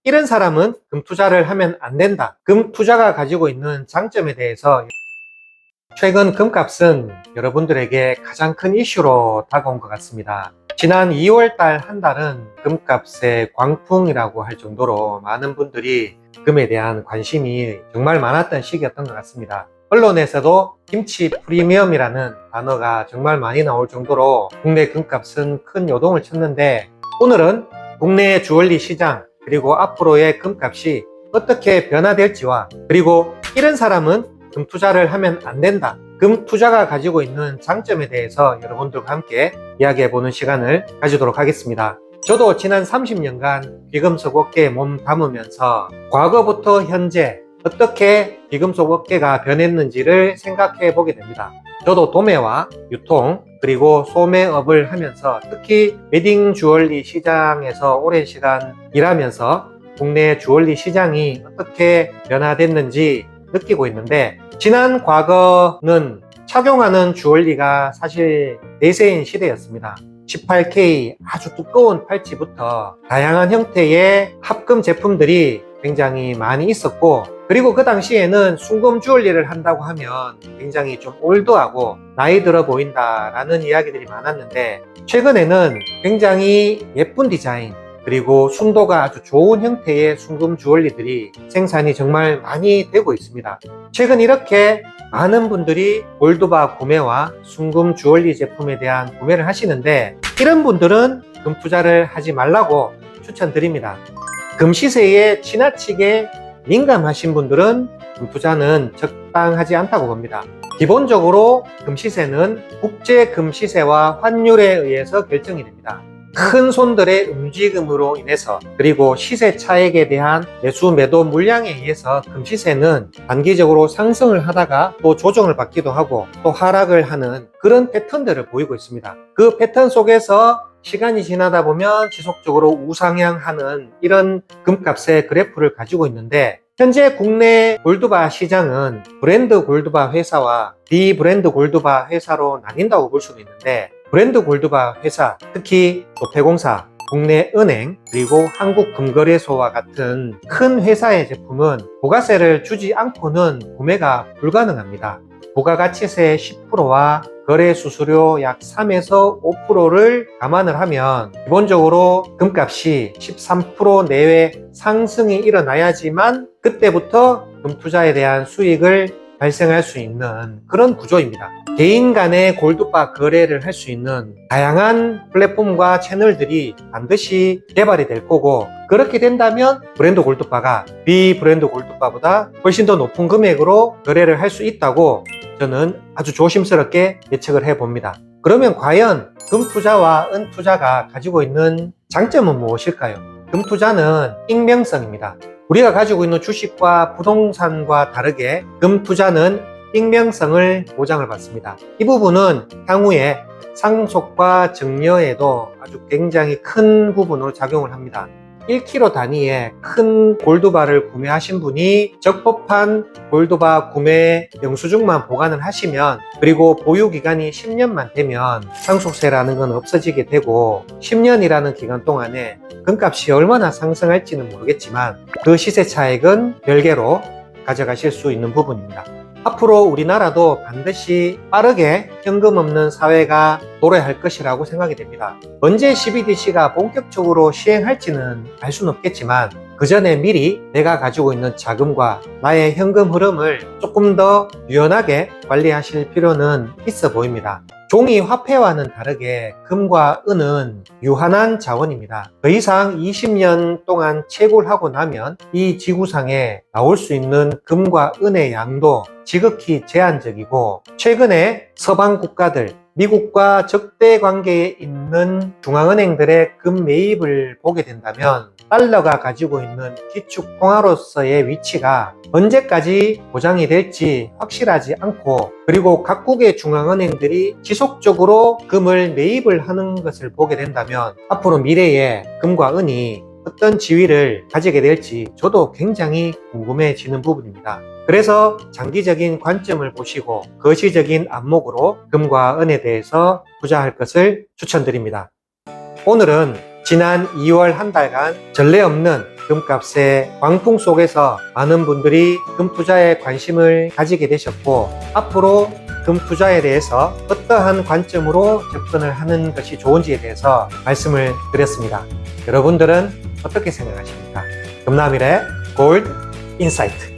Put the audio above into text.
이런 사람은 금 투자를 하면 안 된다. 금 투자가 가지고 있는 장점에 대해서 최근 금값은 여러분들에게 가장 큰 이슈로 다가온 것 같습니다. 지난 2월 달 한 달은 금값의 광풍이라고 할 정도로 많은 분들이 금에 대한 관심이 정말 많았던 시기였던 것 같습니다. 언론에서도 김치 프리미엄이라는 단어가 정말 많이 나올 정도로 국내 금값은 큰 요동을 쳤는데, 오늘은 국내 주얼리 시장 그리고 앞으로의 금값이 어떻게 변화될지와, 그리고 이런 사람은 금 투자를 하면 안 된다, 금 투자가 가지고 있는 장점에 대해서 여러분들과 함께 이야기해보는 시간을 가지도록 하겠습니다. 저도 지난 30년간 비금속 업계에 몸 담으면서 과거부터 현재 어떻게 비금속 업계가 변했는지를 생각해 보게 됩니다. 저도 도매와 유통 그리고 소매업을 하면서 특히 웨딩 주얼리 시장에서 오랜 시간 일하면서 국내 주얼리 시장이 어떻게 변화됐는지 느끼고 있는데, 지난 과거는 착용하는 주얼리가 사실 대세인 시대였습니다. 18K 아주 두꺼운 팔찌부터 다양한 형태의 합금 제품들이 굉장히 많이 있었고, 그리고 그 당시에는 순금 주얼리를 한다고 하면 굉장히 좀 올드하고 나이 들어 보인다라는 이야기들이 많았는데, 최근에는 굉장히 예쁜 디자인 그리고 순도가 아주 좋은 형태의 순금 주얼리들이 생산이 정말 많이 되고 있습니다. 최근 이렇게 많은 분들이 골드바 구매와 순금 주얼리 제품에 대한 구매를 하시는데, 이런 분들은 금 투자를 하지 말라고 추천드립니다. 금 시세에 지나치게 민감하신 분들은 금 투자는 적당하지 않다고 봅니다. 기본적으로 금 시세는 국제 금 시세와 환율에 의해서 결정이 됩니다. 큰 손들의 움직임으로 인해서, 그리고 시세 차익에 대한 매수 매도 물량에 의해서 금 시세는 단기적으로 상승을 하다가 또 조정을 받기도 하고 또 하락을 하는 그런 패턴들을 보이고 있습니다. 그 패턴 속에서 시간이 지나다 보면 지속적으로 우상향하는 이런 금값의 그래프를 가지고 있는데, 현재 국내 골드바 시장은 브랜드 골드바 회사와 비브랜드 골드바 회사로 나뉜다고 볼 수도 있는데, 브랜드 골드바 회사, 특히 조폐공사, 국내 은행, 그리고 한국금거래소와 같은 큰 회사의 제품은 부가세를 주지 않고는 구매가 불가능합니다. 부가가치세 10%와 거래 수수료 약 3에서 5%를 감안을 하면 기본적으로 금값이 13% 내외 상승이 일어나야지만 그때부터 금 투자에 대한 수익을 발생할 수 있는 그런 구조입니다. 개인 간의 골드바 거래를 할 수 있는 다양한 플랫폼과 채널들이 반드시 개발이 될 거고, 그렇게 된다면 브랜드 골드바가 비브랜드 골드바보다 훨씬 더 높은 금액으로 거래를 할 수 있다고 저는 아주 조심스럽게 예측을 해봅니다. 그러면 과연 금 투자와 은 투자가 가지고 있는 장점은 무엇일까요? 금 투자는 익명성입니다. 우리가 가지고 있는 주식과 부동산과 다르게 금 투자는 익명성을 보장을 받습니다. 이 부분은 향후에 상속과 증여에도 아주 굉장히 큰 부분으로 작용을 합니다. 1kg 단위의 큰 골드바를 구매하신 분이 적법한 골드바 구매 영수증만 보관을 하시면, 그리고 보유기간이 10년만 되면 상속세라는 건 없어지게 되고, 10년이라는 기간 동안에 금값이 얼마나 상승할지는 모르겠지만 그 시세 차익은 별개로 가져가실 수 있는 부분입니다. 앞으로 우리나라도 반드시 빠르게 현금 없는 사회가 돌아야 할 것이라고 생각이 됩니다. 언제 CBDC가 본격적으로 시행할지는 알 수는 없겠지만, 그 전에 미리 내가 가지고 있는 자금과 나의 현금 흐름을 조금 더 유연하게 관리하실 필요는 있어 보입니다. 종이 화폐와는 다르게 금과 은은 유한한 자원입니다. 더 이상 20년 동안 채굴하고 나면 이 지구상에 나올 수 있는 금과 은의 양도 지극히 제한적이고, 최근에 서방 국가들, 미국과 적대 관계에 있는 중앙은행들의 금 매입을 보게 된다면 달러가 가지고 있는 기축 통화로서의 위치가 언제까지 보장이 될지 확실하지 않고, 그리고 각국의 중앙은행들이 지속적으로 금을 매입을 하는 것을 보게 된다면 앞으로 미래에 금과 은이 어떤 지위를 가지게 될지 저도 굉장히 궁금해지는 부분입니다. 그래서 장기적인 관점을 보시고 거시적인 안목으로 금과 은에 대해서 투자할 것을 추천드립니다. 오늘은 지난 2월 한 달간 전례 없는 금값의 광풍 속에서 많은 분들이 금 투자에 관심을 가지게 되셨고, 앞으로 금 투자에 대해서 어떠한 관점으로 접근을 하는 것이 좋은지에 대해서 말씀을 드렸습니다. 여러분들은 어떻게 생각하십니까? 금남일의 골드 인사이트.